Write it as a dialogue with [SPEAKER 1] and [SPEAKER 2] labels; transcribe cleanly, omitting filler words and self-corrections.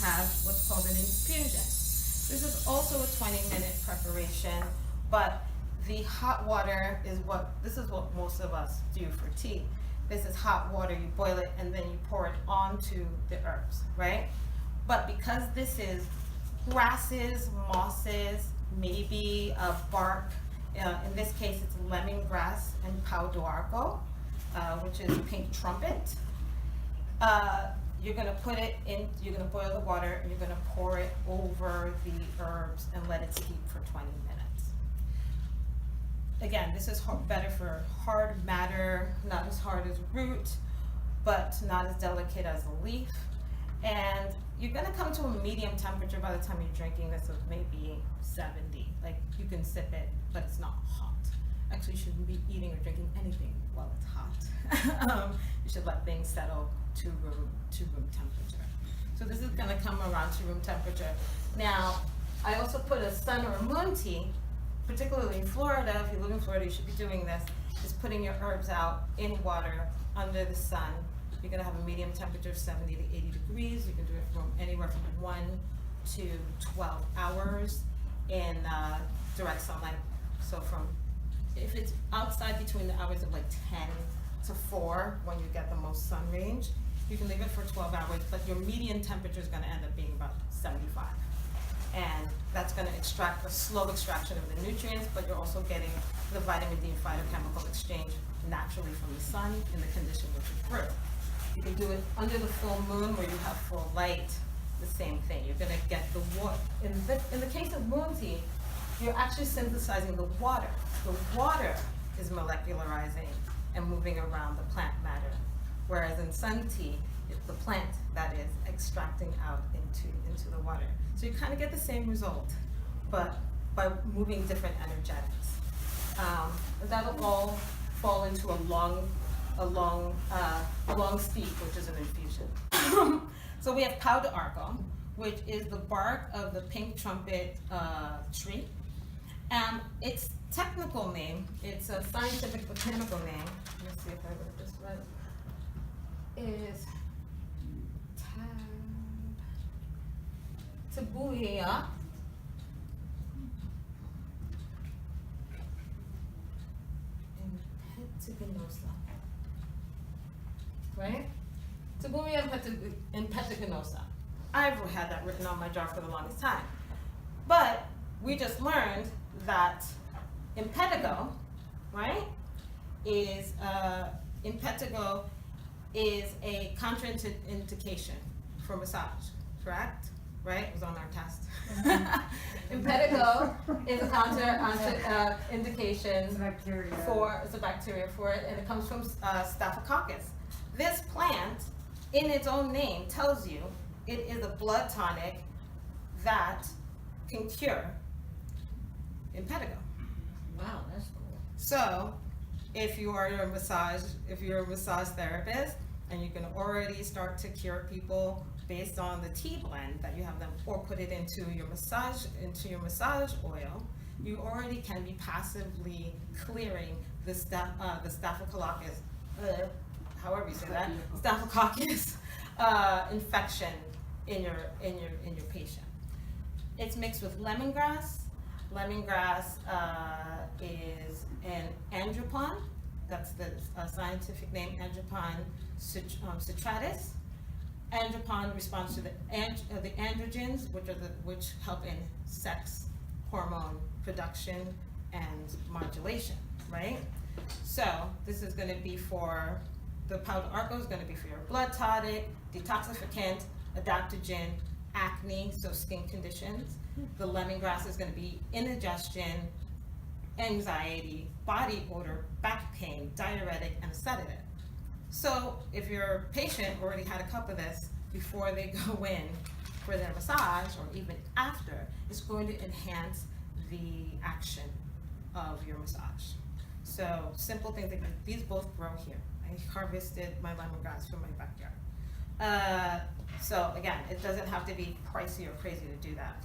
[SPEAKER 1] have what's called an infusion. This is also a 20-minute preparation, but the hot water is this is what most of us do for tea. This is hot water, you boil it and then you pour it onto the herbs, right? But because this is grasses, mosses, maybe bark, in this case it's lemongrass and pau d'arco, which is pink trumpet. You're gonna put it in, you're gonna boil the water and you're gonna pour it over the herbs and let it steep for 20 minutes. Again, this is better for hard matter, not as hard as root, but not as delicate as a leaf. And you're gonna come to a medium temperature by the time you're drinking this of maybe 70. Like you can sip it, but it's not hot. Actually, you shouldn't be eating or drinking anything while it's hot. You should let things settle to room temperature. So this is gonna come around to room temperature. Now, I also put a sun or a moon tea, particularly in Florida. If you live in Florida, you should be doing this, is putting your herbs out in water under the sun. You're gonna have a medium temperature of 70 to 80 degrees. You can do it from anywhere from 1 to 12 hours in direct sunlight. So if it's outside between the hours of like 10 to 4, when you get the most sun range, you can leave it for 12 hours, but your median temperature is gonna end up being about 75. And that's gonna extract a slow extraction of the nutrients, but you're also getting the vitamin D phytochemical exchange naturally from the sun in the condition which you grew. You can do it under the full moon where you have full light, the same thing. You're gonna get the water. In the case of moon tea, you're actually synthesizing the water. The water is molecularizing and moving around the plant matter. Whereas in sun tea, it's the plant that is extracting out into the water. So you kind of get the same result, but by moving different energetics. That'll all fall into a long steep, which is an infusion. So we have pau d'arco, which is the bark of the pink trumpet tree. Its technical name, it's a scientific botanical name, let me see if I wrote this right, is Tabuia impetaginosa, right? Tabuia impetaginosa. I've had that written on my jar for the longest time. But we just learned that impetigo, right, is impetigo is a contraindication for massage, correct? Right? It was on our test. Impetigo is a contraindication it's a bacteria for it, and it comes from Staphylococcus. This plant, in its own name, tells you it is a blood tonic that can cure impetigo.
[SPEAKER 2] Wow, that's cool.
[SPEAKER 1] So, if you're a massage therapist, and you can already start to cure people based on the tea blend that you have them, or put it into your massage oil, you already can be passively clearing the Staphylococcus, however you say that, Staphylococcus infection in your patient. It's mixed with lemongrass. Lemongrass is an andropon. That's the scientific name, Andropon citratus. Andropon responds to the androgens, which help in sex hormone production and modulation, right? So this is going to be for the pau d'arco is going to be for your blood tonic, detoxificant, adaptogen, acne, so skin conditions. The lemongrass is going to be indigestion, anxiety, body odor, back pain, diuretic, and a sedative. So if your patient already had a cup of this before they go in for their massage, or even after, it's going to enhance the action of your massage. So simple things like these both grow here. I harvested my lemongrass from my backyard. So again, it doesn't have to be pricey or crazy to do that.